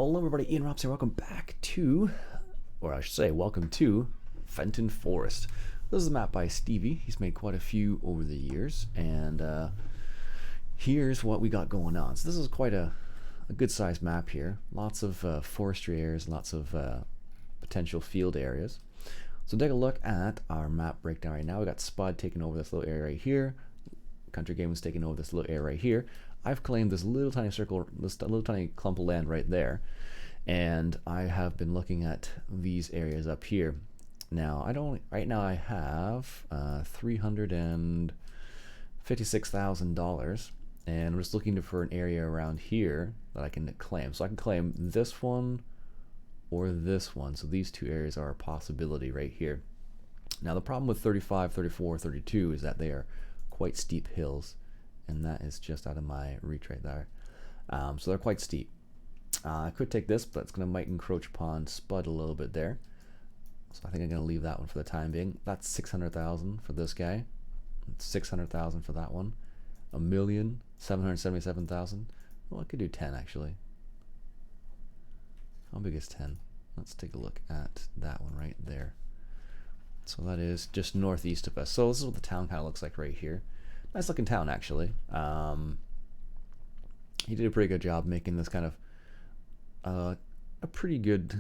Hello everybody, Ian Robs here. Welcome back to, or I should say, welcome to Fenton Forest. This is a map by Stevie. He's made quite a few over the years, and here's what we got going on. So this is quite a good sized map here. Lots of forestry areas, lots of potential field areas. So take a look at our map breakdown right now. We got Spud taking over this little area right here. Country Games taking over this little area right here. I've claimed this little tiny circle, this little tiny clump of land right there, and I have been looking at these areas up here. Now right now I have $356,000, and I'm just looking for an area around here that I can claim. So I can claim this one or this one. So these two areas are a possibility right here. Now the problem with 35, 34, 32 is that they are quite steep hills, and that is just out of my reach right there. So they're quite steep. I could take this, but it's going to might encroach upon Spud a little bit there. So I think I'm going to leave that one for the time being. That's 600,000 for this guy. 600,000 for that one. 1,777,000. Well, I could do 10 actually. How big is 10? Let's take a look at that one right there. So that is just northeast of us. So this is what the town kind of looks like right here. Nice looking town actually. He did a pretty good job making this kind of a pretty good,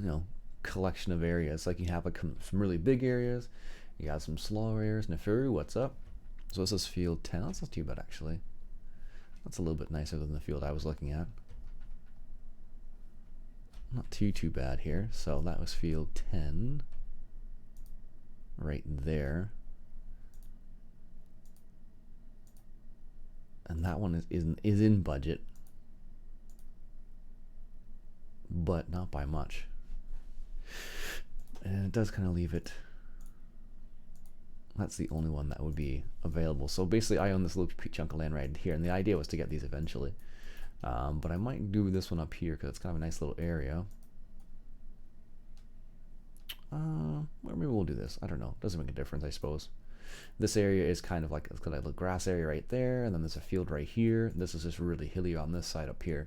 collection of areas. Like you have like some really big areas, you got some smaller areas. Nefiru, what's up? So this is field 10. That's not too bad actually. That's a little bit nicer than the field I was looking at. Not too bad here. So that was field 10 right there. And that one is in budget, but not by much. And it does kind of leave it. That's the only one that would be available. So basically I own this little chunk of land right here, and the idea was to get these eventually. But I might do this one up here because it's kind of a nice little area. Or maybe we'll do this. I don't know. Doesn't make a difference, I suppose. This area is kind of like, it's got a little grass area right there, and then there's a field right here. This is just really hilly on this side up here.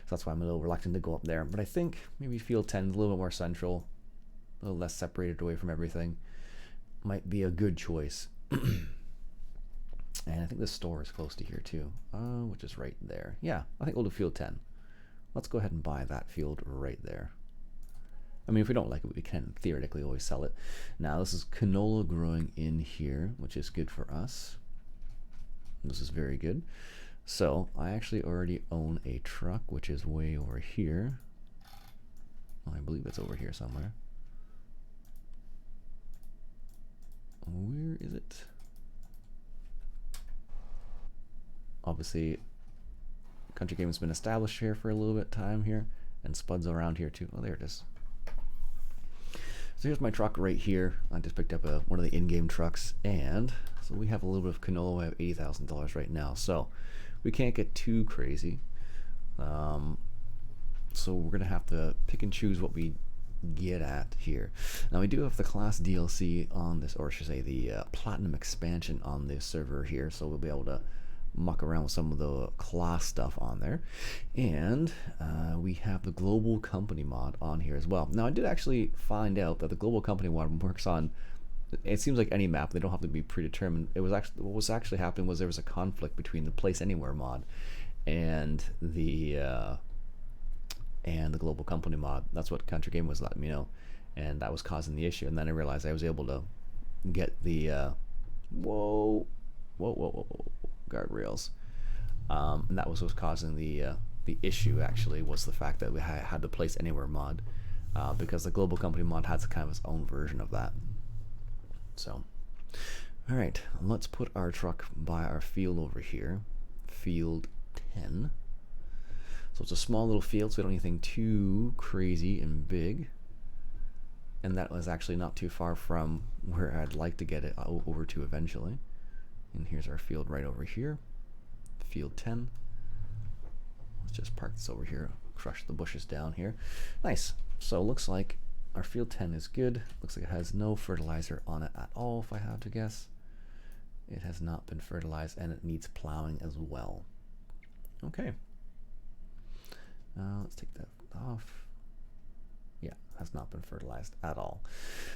So that's why I'm a little reluctant to go up there. But I think maybe field 10 is a little bit more central, a little less separated away from everything. Might be a good choice. And I think the store is close to here too, which is right there. Yeah, I think we'll do field 10. Let's go ahead and buy that field right there. I mean, if we don't like it, we can theoretically always sell it. Now, this is canola growing in here, which is good for us. This is very good. So, I actually already own a truck, which is way over here. Well, I believe it's over here somewhere. Where is it? Obviously, Country Game has been established here for a little bit of time here, and Spud's around here too. Oh, there it is. So here's my truck right here. I just picked up one of the in-game trucks, and so we have a little bit of canola. We have $80,000 right now, so we can't get too crazy. So we're gonna have to pick and choose what we get at here. Now we do have the class DLC on this, or I should say the platinum expansion on this server here, so we'll be able to muck around with some of the class stuff on there, and we have the global company mod on here as well. Now I did actually find out that the global company mod works on, it seems like any map. They don't have to be predetermined. It was actually, what was actually happening was there was a conflict between the place anywhere mod and the global company mod. That's what Country Game was letting me know, and that was causing the issue. And then I realized I was able to get the whoa guardrails, and that was what was causing the issue. Actually, was the fact that we had the place anywhere mod, because the global company mod has kind of its own version of that. So, all right, let's put our truck by our field over here, field 10. So it's a small little field, so we don't need anything too crazy and big. And that was actually not too far from where I'd like to get it over to eventually. And here's our field right over here, field 10. Let's just park this over here, crush the bushes down here. Nice. So looks like our field 10 is good. Looks like it has no fertilizer on it at all, if I have to guess. It has not been fertilized, and it needs plowing as well. Okay. Let's take that off. Yeah, has not been fertilized at all.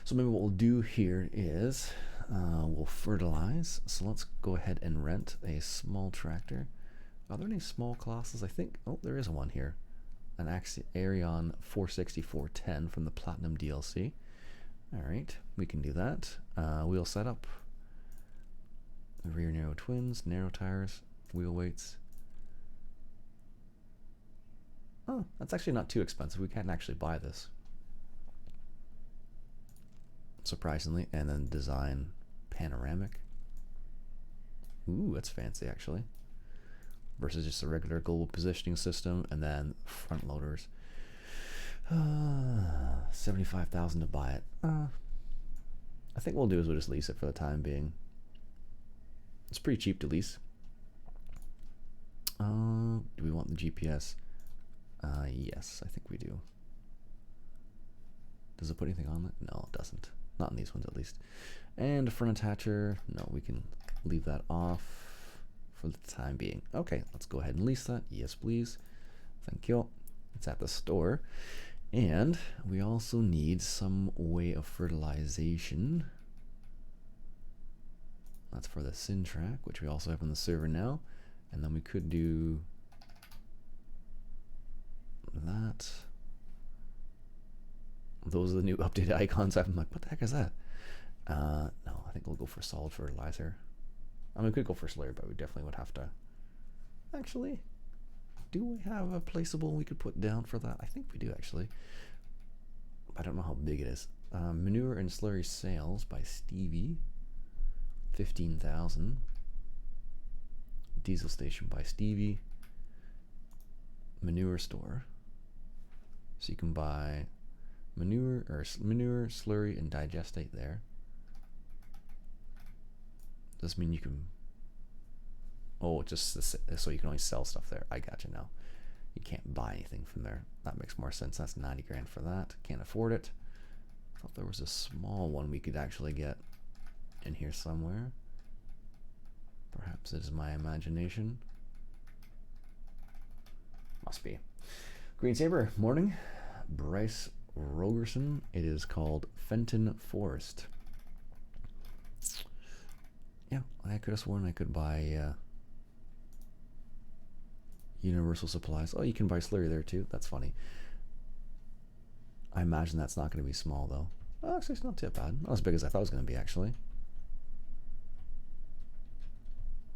So maybe what we'll do here is we'll fertilize. So let's go ahead and rent a small tractor. Are there any small classes? I think, oh, there is one here. An Ariane 460-410 from the Platinum DLC. All right, we can do that. Wheel setup. Rear narrow twins, narrow tires, wheel weights. Oh, that's actually not too expensive. We can actually buy this. Surprisingly. And then design panoramic. Ooh, that's fancy actually. Versus just a regular global positioning system, and then front loaders. 75,000 to buy it. I think what we'll do is we'll just lease it for the time being. It's pretty cheap to lease. Do we want the GPS? Yes, I think we do. Does it put anything on it? No, it doesn't. Not in these ones at least. And a front attacher. No, we can leave that off for the time being. Okay, let's go ahead and lease that. Yes, please. Thank you. It's at the store. And we also need some way of fertilization. That's for the Syntrack, which we also have on the server now. And then we could do that. Those are the new updated icons. I'm like, what the heck is that? No, I think we'll go for solid fertilizer. I mean, we could go for slurry, but we definitely would have to. Actually, do we have a placeable we could put down for that? I think we do, actually. I don't know how big it is. Manure and slurry sales by Stevie. 15,000. Diesel station by Stevie. Manure store. So you can buy manure, slurry, and digestate there. Does this mean you can? Oh, just so you can only sell stuff there. I got you now. You can't buy anything from there. That makes more sense. That's 90 grand for that. Can't afford it. Thought there was a small one we could actually get in here somewhere. Perhaps it is my imagination. Must be. Green Saber, morning. Bryce Rogerson. It is called Fenton Forest. Yeah, I could have sworn I could buy Universal Supplies. Oh, you can buy slurry there too. That's funny. I imagine that's not going to be small though. Oh, actually, it's not too bad. Not as big as I thought it was going to be actually.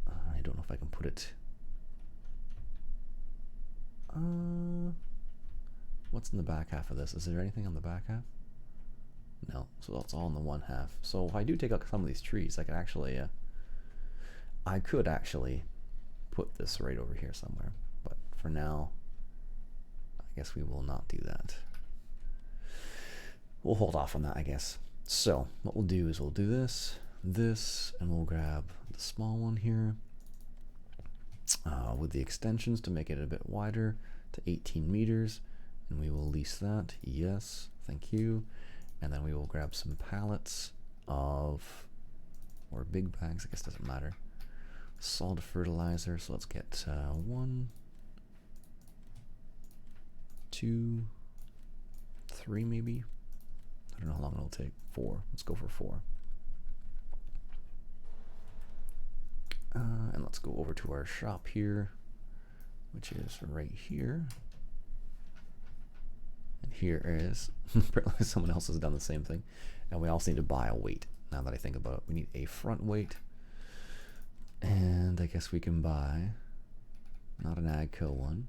I don't know if I can put it. What's in the back half of this? Is there anything on the back half? No, so that's all in the one half. So if I do take out some of these trees, I could actually, put this right over here somewhere. But for now, I guess we will not do that. We'll hold off on that, I guess. So what we'll do is we'll do this, and we'll grab the small one here with the extensions to make it a bit wider to 18 meters. And we will lease that. Yes, thank you. And then we will grab some pallets of, or big bags, I guess doesn't matter. Solid fertilizer. So let's get 1, 2, 3 maybe. I don't know how long it'll take. 4. Let's go for 4. And let's go over to our shop here, which is right here. And here is, apparently someone else has done the same thing. And we also need to buy a weight. Now that I think about it, we need a front weight. And I guess we can buy, not an AGCO one,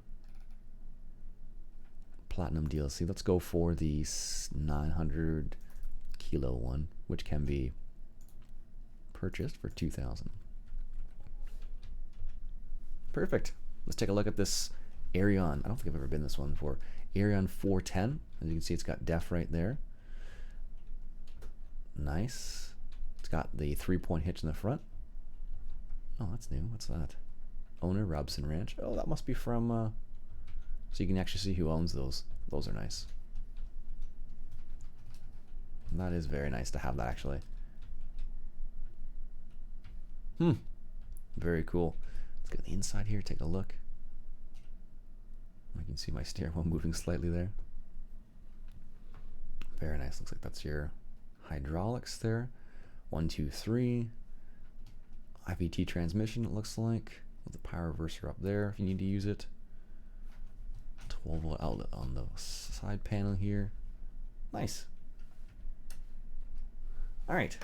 Platinum DLC. Let's go for the 900 kilo one, which can be purchased for 2,000. Perfect. Let's take a look at this Ariane. I don't think I've ever been this one before. Ariane 410. As you can see, it's got def right there. Nice. It's got the 3-point hitch in the front. Oh, that's new. What's that? Owner, Robson Ranch. Oh, that must be from... so you can actually see who owns those. Those are nice. And that is very nice to have that, actually. Very cool. Let's get the inside here, take a look. I can see my steering wheel moving slightly there. Very nice. Looks like that's your hydraulics there. 1, 2, 3. IVT transmission, it looks like, with the power reverser up there if you need to use it. 12-volt outlet on the side panel here. Nice. All right.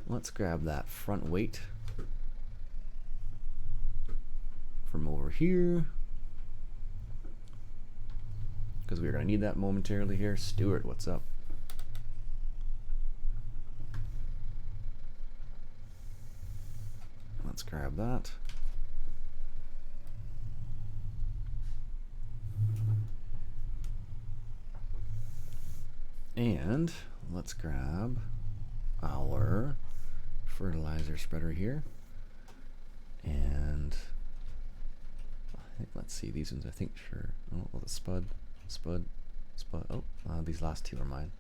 Let's grab that front weight from over here, because we're going to need that momentarily here. Stuart, what's up? Let's grab that. And let's grab our fertilizer spreader here. And I think, let's see, these ones, I think, sure. Oh, the spud. Oh, these last two are mine.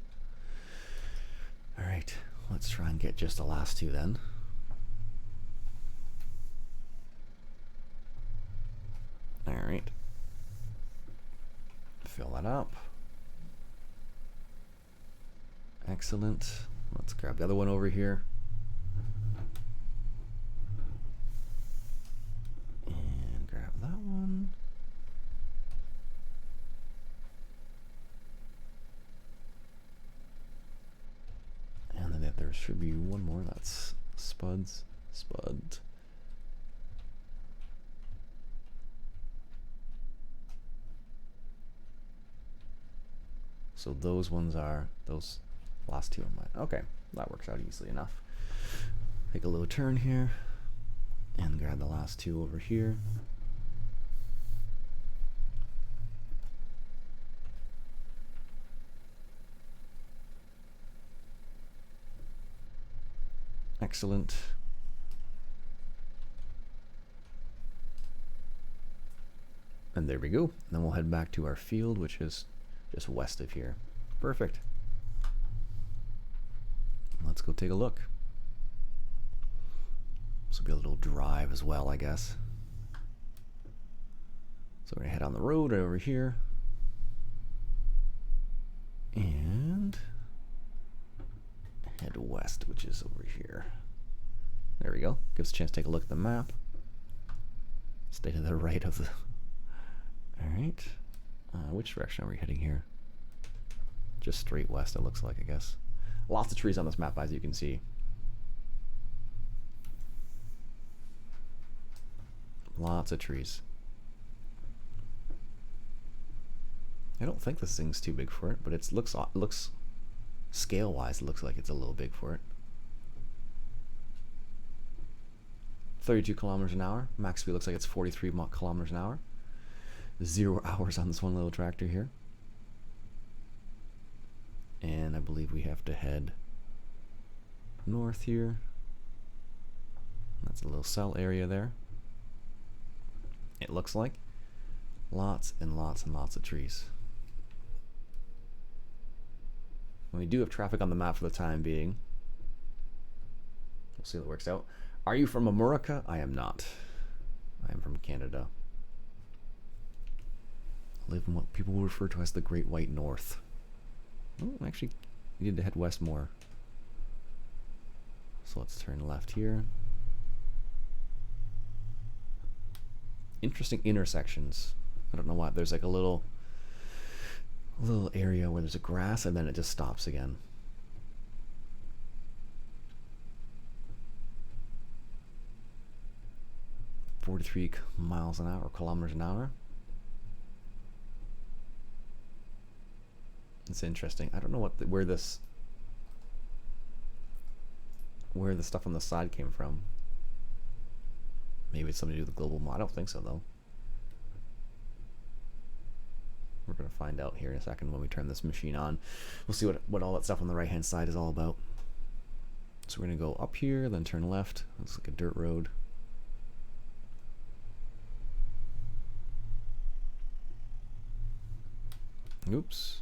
All right, let's try and get just the last two then. All right. Fill that up. Excellent. Let's grab the other one over here. And grab that one. And then there should be one more. That's spud. So those ones are, those last two are mine. Okay, that works out easily enough. Take a little turn here and grab the last two over here. Excellent. And there we go. Then we'll head back to our field, which is just west of here. Perfect. Let's go take a look. This will be a little drive as well, I guess. So we're gonna head on the road right over here. And head west, which is over here. There we go. Gives us a chance to take a look at the map. Stay to the right of the... Alright. Which direction are we heading here? Just straight west, it looks like, I guess. Lots of trees on this map, as you can see. Lots of trees. I don't think this thing's too big for it, but it looks scale-wise, it looks like it's a little big for it. 32 kilometers an hour. Max speed looks like it's 43 kilometers an hour. 0 hours on this one little tractor here. And I believe we have to head north here. That's a little cell area there. It looks like lots and lots and lots of trees. And we do have traffic on the map for the time being. We'll see what works out. Are you from America? I am not. I am from Canada. I live in what people will refer to as the Great White North. Oh, actually, we need to head west more. So let's turn left here. Interesting intersections. I don't know why. There's like a little area where there's a grass and then it just stops again. .43 miles an hour, kilometers an hour. It's interesting. I don't know where the stuff on the side came from. Maybe it's something to do with the global mod. I don't think so, though. We're going to find out here in a second when we turn this machine on. We'll see what all that stuff on the right-hand side is all about. So we're going to go up here, then turn left. Looks like a dirt road. Oops.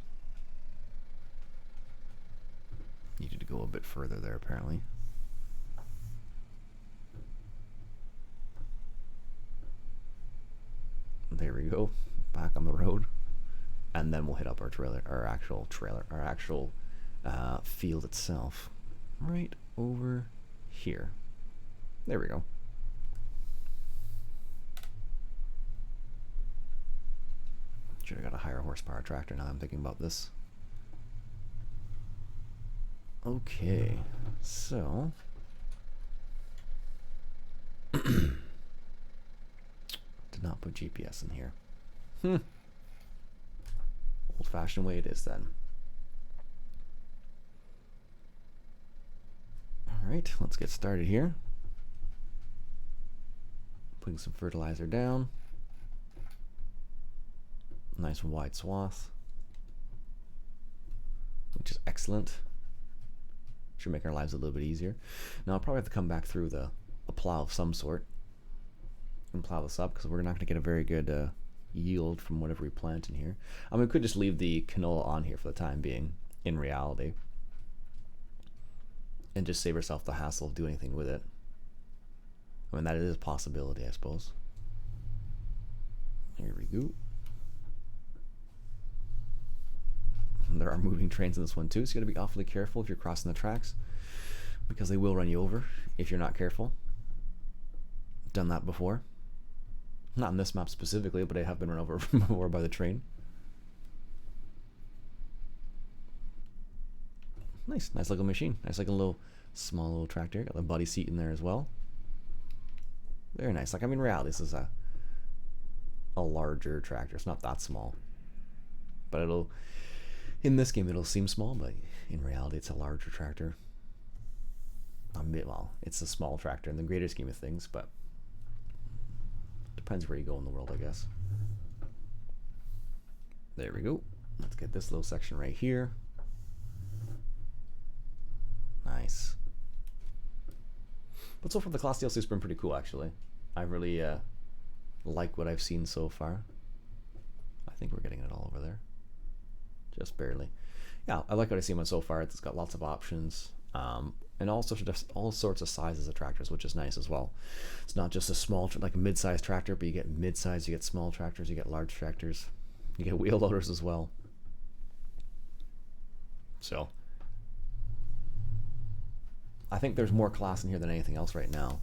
Needed to go a bit further there, apparently. There we go. Back on the road. and then we'll hit up our actual field itself, right over here. There we go. Should have got a higher horsepower tractor now that I'm thinking about this. Okay, so did not put GPS in here. Old-fashioned way it is then. All right, let's get started here. Putting some fertilizer down. Nice wide swath, which is excellent. Should make our lives a little bit easier. Now I'll probably have to come back through a plow of some sort and plow this up, because we're not going to get a very good yield from whatever we plant in here. I mean, we could just leave the canola on here for the time being, in reality, and just save ourselves the hassle of doing anything with it. I mean, that is a possibility, I suppose. Here we go. There are moving trains in this one too, so you got to be awfully careful if you're crossing the tracks, because they will run you over if you're not careful. Done that before. Not in this map specifically, but I have been run over before by the train. Nice looking machine. Nice looking small little tractor. Got the buddy seat in there as well. Very nice. Like, I mean, in reality, this is a larger tractor. It's not that small, but in this game it'll seem small, but in reality it's a larger tractor. Well, it's a small tractor in the greater scheme of things, but depends where you go in the world, I guess. There we go. Let's get this little section right here. Nice. But so far the class DLC has been pretty cool, actually. I really like what I've seen so far. I think we're getting it all over there. Just barely. Yeah, I like what I've seen so far. It's got lots of options, and all sorts of sizes of tractors, which is nice as well. It's not just a small, like a mid-sized tractor, but you get mid-size, you get small tractors, you get large tractors, you get wheel loaders as well. So I think there's more class in here than anything else right now,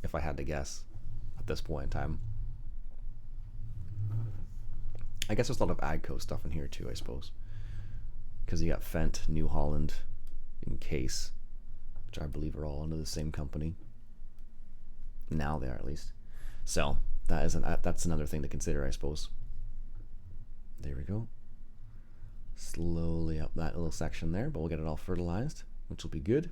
if I had to guess at this point in time. I guess there's a lot of AGCO stuff in here too, I suppose, because you got Fendt, New Holland, and Case, which I believe are all under the same company. Now they are, at least. So that's another thing to consider, I suppose. There we go. Slowly up that little section there, but we'll get it all fertilized, which will be good.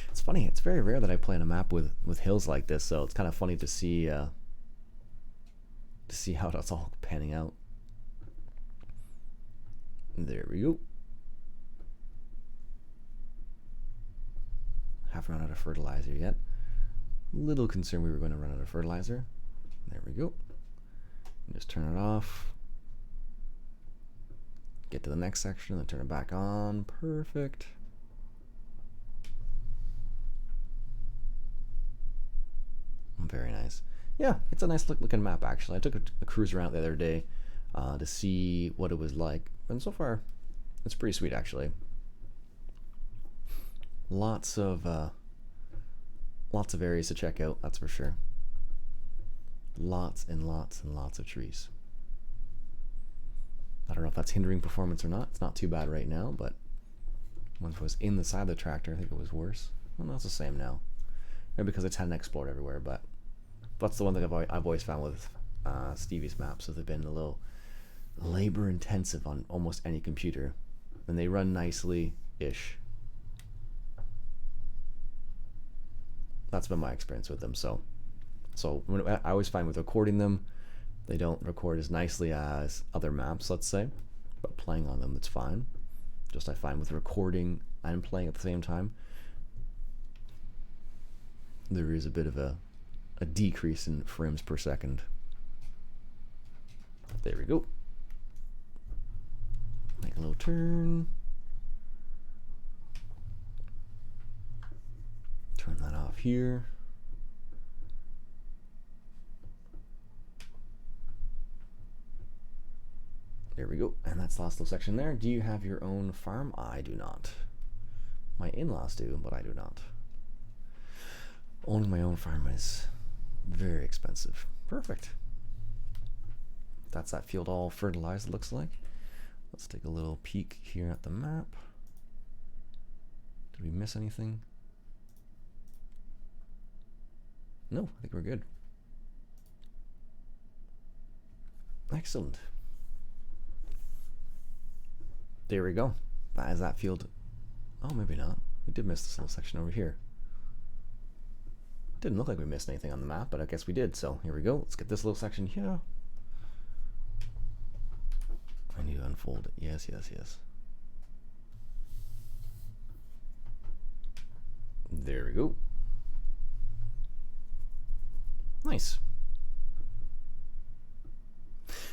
It's funny, it's very rare that I play on a map with hills like this, so it's kind of funny to see how that's all panning out. There we go. Haven't run out of fertilizer yet. Little concerned we were going to run out of fertilizer. There we go. Just turn it off. Get to the next section, then turn it back on. Perfect. Very nice. Yeah, it's a nice looking map, actually. I took a cruise around the other day to see what it was like, and so far it's pretty sweet, actually. Lots of areas to check out, that's for sure. Lots and lots and lots of trees. I don't know if that's hindering performance or not. It's not too bad right now, but once it was in the side of the tractor, I think it was worse. Well, no, it's the same now. Maybe because it's hadn't explored everywhere, but that's the one thing I've always found with Stevie's maps, is they've been a little labor intensive on almost any computer, and they run nicely-ish. That's been my experience with them. So I always find with recording them, they don't record as nicely as other maps, let's say, but playing on them, it's fine. Just I find with recording and playing at the same time, there is a bit of a decrease in frames per second. There we go. Make a little turn. Turn that off here. There we go. And that's the last little section there. Do you have your own farm? I do not. My in-laws do, but I do not. Owning my own farm is very expensive. Perfect. That's that field all fertilized, it looks like. Let's take a little peek here at the map. Did we miss anything? No, I think we're good. Excellent. There we go. That is that field. Oh, maybe not. We did miss this little section over here. Didn't look like we missed anything on the map, but I guess we did. So here we go. Let's get this little section here. I need to unfold it. Yes, yes, yes. There we go. Nice.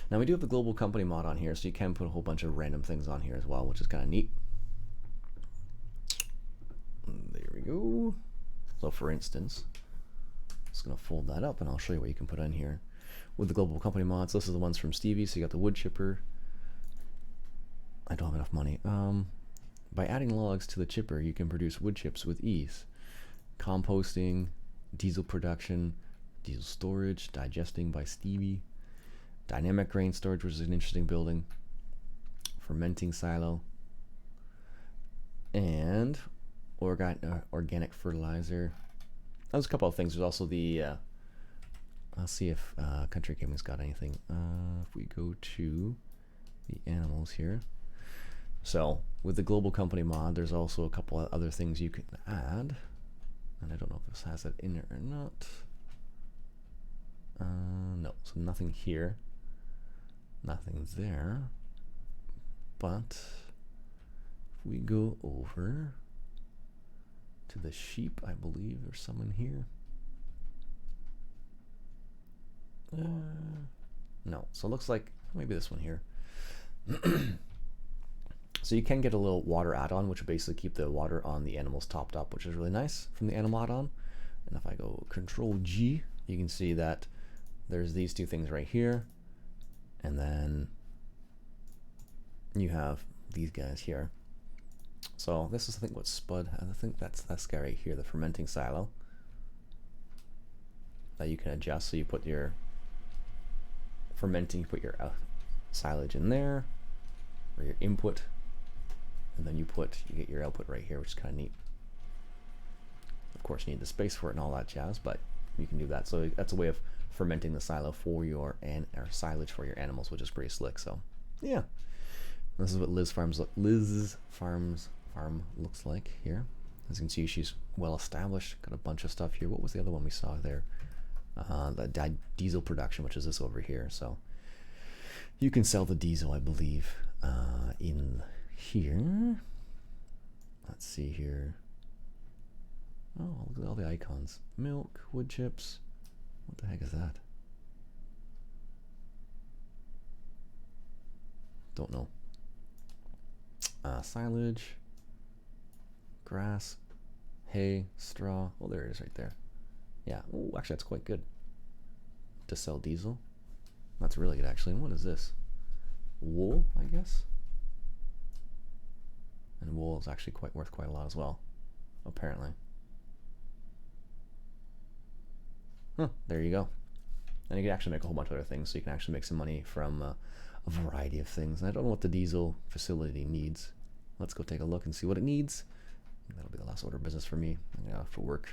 Now we do have the global company mod on here, so you can put a whole bunch of random things on here as well, which is kind of neat. There we go. So for instance, I'm just going to fold that up and I'll show you what you can put in here. With the global company mods, this is the ones from Stevie, so you got the wood chipper. I don't have enough money. By adding logs to the chipper, you can produce wood chips with ease. Composting, diesel production, diesel storage, digesting by Stevie. Dynamic grain storage, which is an interesting building. Fermenting silo. And organic fertilizer. There's a couple of things. There's also the I'll see if Country Gaming's got anything. If we go to the animals here. So with the global company mod, there's also a couple of other things you can add. And I don't know if this has it in there or not. No, so nothing here. Nothing there. But if we go over to the sheep, I believe there's some in here. No, so it looks like maybe this one here. So you can get a little water add-on, which will basically keep the water on the animals topped up, which is really nice from the animal add-on. And if I go Control G, you can see that there's these two things right here. And then you have these guys here. So this is, I think, what Spud has. I think that's this guy right here, the fermenting silo, that you can adjust. So you put your fermenting, you put your silage in there, or your input, and then you get your output right here, which is kind of neat. Of course, you need the space for it and all that jazz, but you can do that. So that's a way of fermenting the silo for your silage for your animals, which is pretty slick. So yeah, this is what Liz's farm looks like here. As you can see, she's well established. Got a bunch of stuff here. What was the other one we saw there? The diesel production, which is this over here. So you can sell the diesel, I believe, in here. Let's see here. Oh, look at all the icons. Milk, wood chips. What the heck is that? Don't know. Silage, grass, hay, straw. Oh, there it is right there. Yeah. Oh, actually, that's quite good. To sell diesel. That's really good, actually. And what is this? Wool, I guess. And wool is actually worth quite a lot as well, apparently. Huh, there you go. And you can actually make a whole bunch of other things, so you can actually make some money from a variety of things. And I don't know what the diesel facility needs. Let's go take a look and see what it needs. That'll be the last order of business for me. I'm gonna have to work.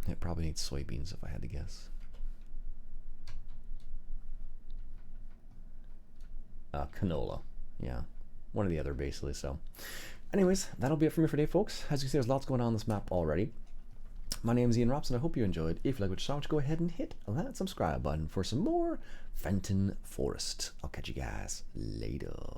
It probably needs soybeans if I had to guess. Canola. Yeah, one or the other basically. So anyways, that'll be it for me for today, folks. As you can see, there's lots going on this map already. My name is Ian Robson. I hope you enjoyed. If you like what you saw, go ahead and hit that subscribe button for some more Fenton Forest. I'll catch you guys later.